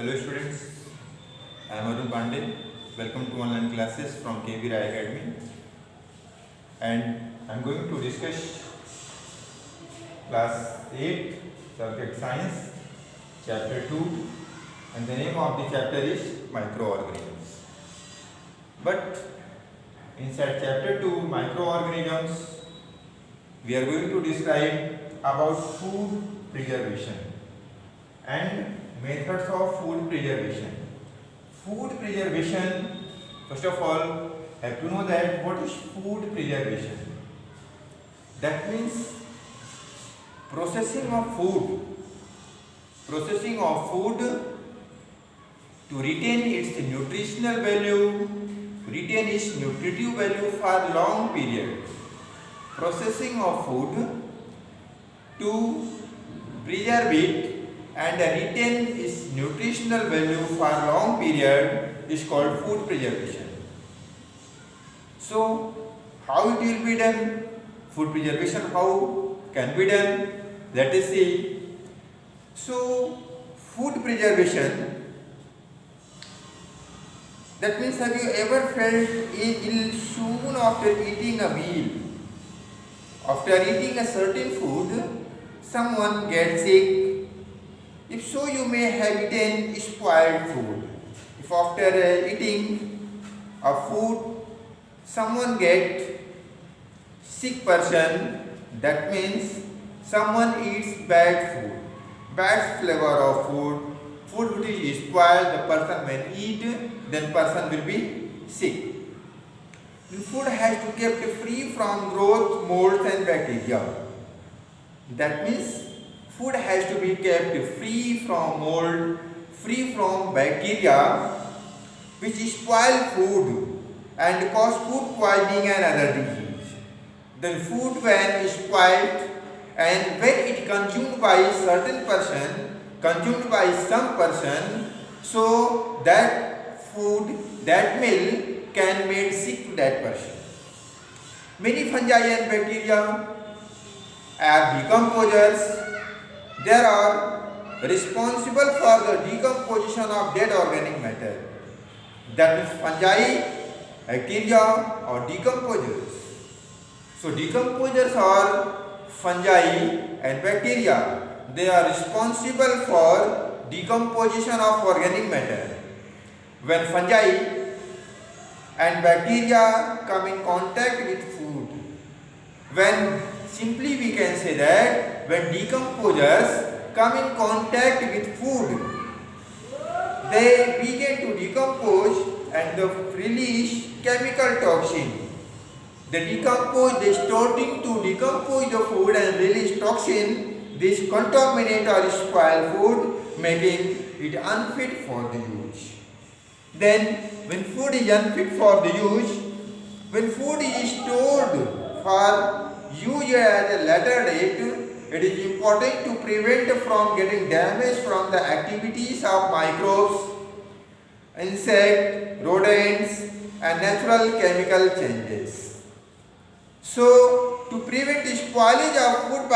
Hello students, I am Arun Pandey. Welcome to online classes from KV Rai Academy, and I am going to discuss class 8 subject science chapter 2, and the name of the chapter is microorganisms. But inside chapter 2 microorganisms we are going to describe about food preservation and methods of food preservation. Food preservation, first of all, have to know that what is food preservation. That means processing of food to retain its nutritional value, retain its nutritive value for long period. Processing of food to preserve it and retain its nutritional value for long period is called food preservation. So, how it will be done? Food preservation how can be done? Let us see. So, food preservation, that means have you ever felt ill soon after eating a meal? After eating a certain food, someone gets sick. If so, you may have eaten spoiled food. If after eating a food, someone get sick person, that means someone eats bad food, bad flavor of food, food which is spoiled, the person when eat, then person will be sick. The food has to be kept free from growth, molds and bacteria. That means food has to be kept free from mold, free from bacteria which spoil food and cause food poisoning and other disease. The food when spoiled and when it consumed by certain person, consumed by some person, so that food, that meal can make sick to that person. Many fungi and bacteria are decomposers. They are responsible for the decomposition of dead organic matter. That means fungi, bacteria or decomposers. So decomposers are fungi and bacteria. They are responsible for decomposition of organic matter. When fungi and bacteria come in contact with food, when simply we can say that when decomposers come in contact with food, they begin to decompose and they release chemical toxin. They starting to decompose the food and release toxin. This contaminate or spoil food, making it unfit for the use. Then when food is unfit for the use, when food is stored for use at a later date, it is important to prevent from getting damage from the activities of microbes, insects, rodents and natural chemical changes. So, to prevent spoilage of food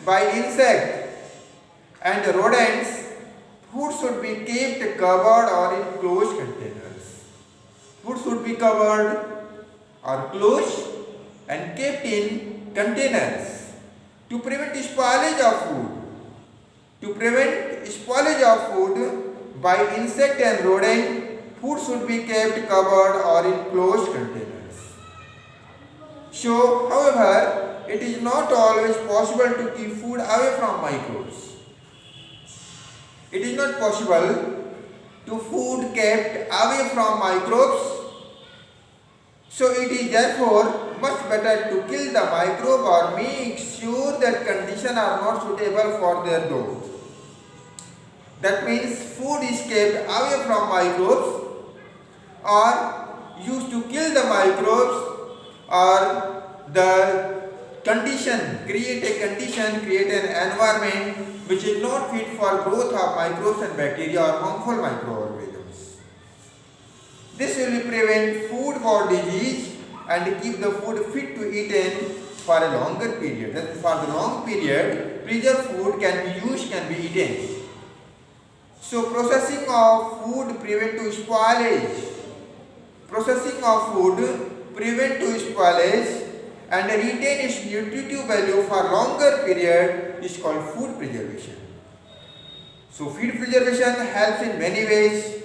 by insect, and rodents, food should be kept covered or in closed containers. Food should be covered or closed and kept in containers to prevent spoilage of food. To prevent spoilage of food by insect and rodent, food should be kept covered or in closed containers. So, however, it is not always possible to keep food away from microbes. It is not possible to food kept away from microbes. So it is therefore much better to kill the microbe or make sure that conditions are not suitable for their growth. That means food is kept away from microbes or used to kill the microbes or the condition, create an environment which is not fit for growth of microbes and bacteria or harmful microorganisms. This will prevent foodborne disease and keep the food fit to eat in for a longer period. That is, for the long period, preserved food can be used, can be eaten. So processing of food prevent to spoilage. Processing of food prevent to spoilage and retain its nutritive value for longer period is called food preservation. So feed preservation helps in many ways.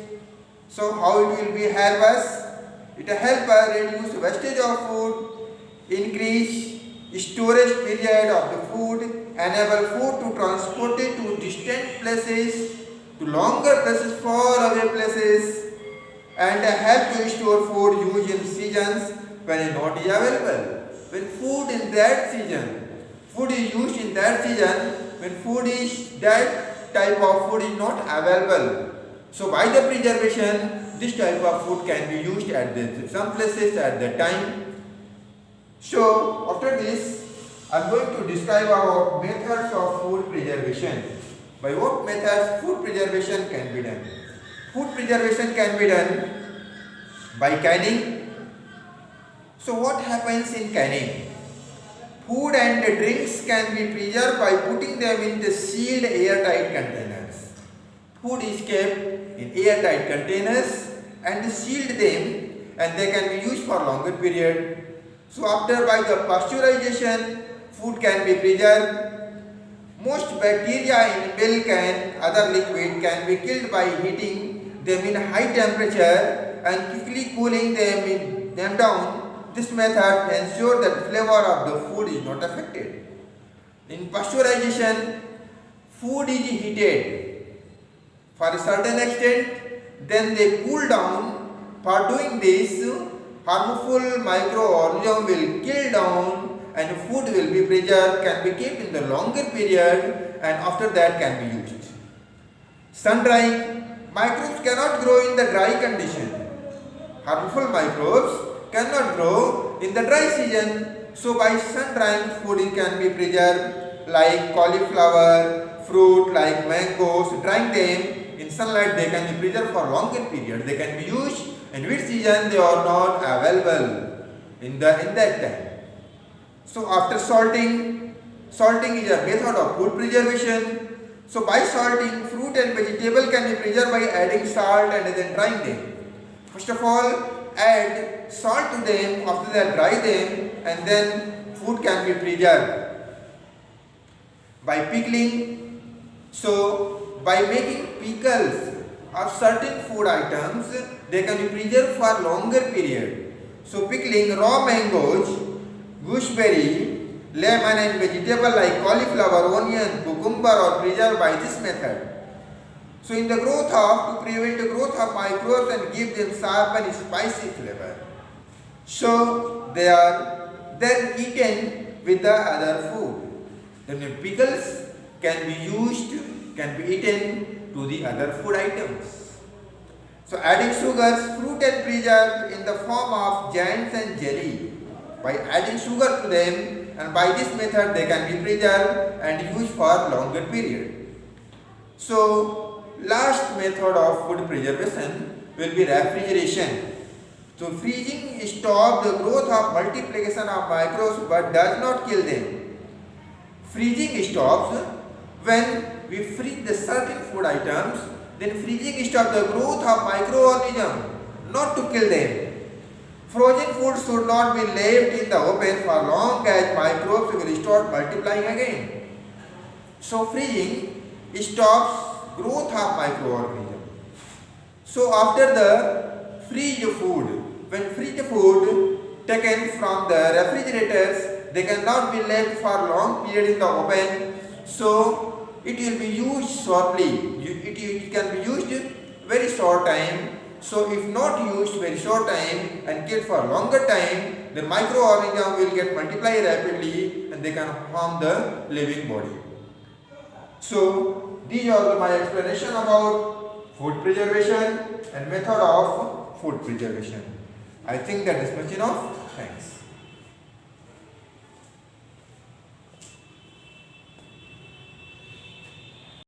So how it will be help us? It help us reduce wastage of food, increase storage period of the food, enable food to transport it to distant places, to longer places, far away places, and help to store food used in seasons when it not is available. When food in that season, food is used in that season, when food is that type of food is not available. So by the preservation, this type of food can be used at some places at the time. So after this, I am going to describe our methods of food preservation. By what methods food preservation can be done? Food preservation can be done by canning. So what happens in canning? Food and drinks can be preserved by putting them in the sealed airtight containers. Food is kept in airtight containers and sealed them, and they can be used for longer period. So after by the pasteurization, food can be preserved. Most bacteria in milk and other liquid can be killed by heating them in high temperature and quickly cooling them down. This method ensures that flavor of the food is not affected. In pasteurization, food is heated for a certain extent, then they cool down. For doing this, harmful microorganisms will kill down and food will be preserved, can be kept in the longer period, and after that can be used. Sun drying, microbes cannot grow in the dry condition. Harmful microbes cannot grow in the dry season. So by sun drying, food can be preserved, like cauliflower, fruit like mangoes. Drying them in sunlight, they can be preserved for longer period. They can be used in which season they are not available in that time. So after salting is a method of food preservation. So by salting, fruit and vegetable can be preserved by adding salt and then drying them. First of all, add salt to them, after that dry them, and then food can be preserved. By pickling, so by making pickles of certain food items, they can be preserved for longer period. So pickling raw mangoes, gooseberry, lemon and vegetable like cauliflower, onion, cucumber are preserved by this method. So in the to prevent the growth of microbes and give them sharp and spicy flavor. So they are then eaten with the other food. Then the pickles can be used, can be eaten to the other food items. So adding sugars, fruit and preserved in the form of jams and jelly. By adding sugar to them, and by this method they can be preserved and used for longer period. So last method of food preservation will be refrigeration. So freezing stops the growth of multiplication of microbes but does not kill them. Freezing stops when we freeze the certain food items, then freezing stops the growth of microorganisms, not to kill them. Frozen food should not be left in the open for long as microbes will start multiplying again. So freezing stops growth of microorganisms. So after the freeze food, when freeze food taken from the refrigerators, they cannot be left for long period in the open. So it will be used shortly. It can be used very short time. So if not used very short time and kept for longer time, the microorganism will get multiply rapidly and they can harm the living body. So these are my explanation about food preservation and method of food preservation. I think that is much enough. Thanks.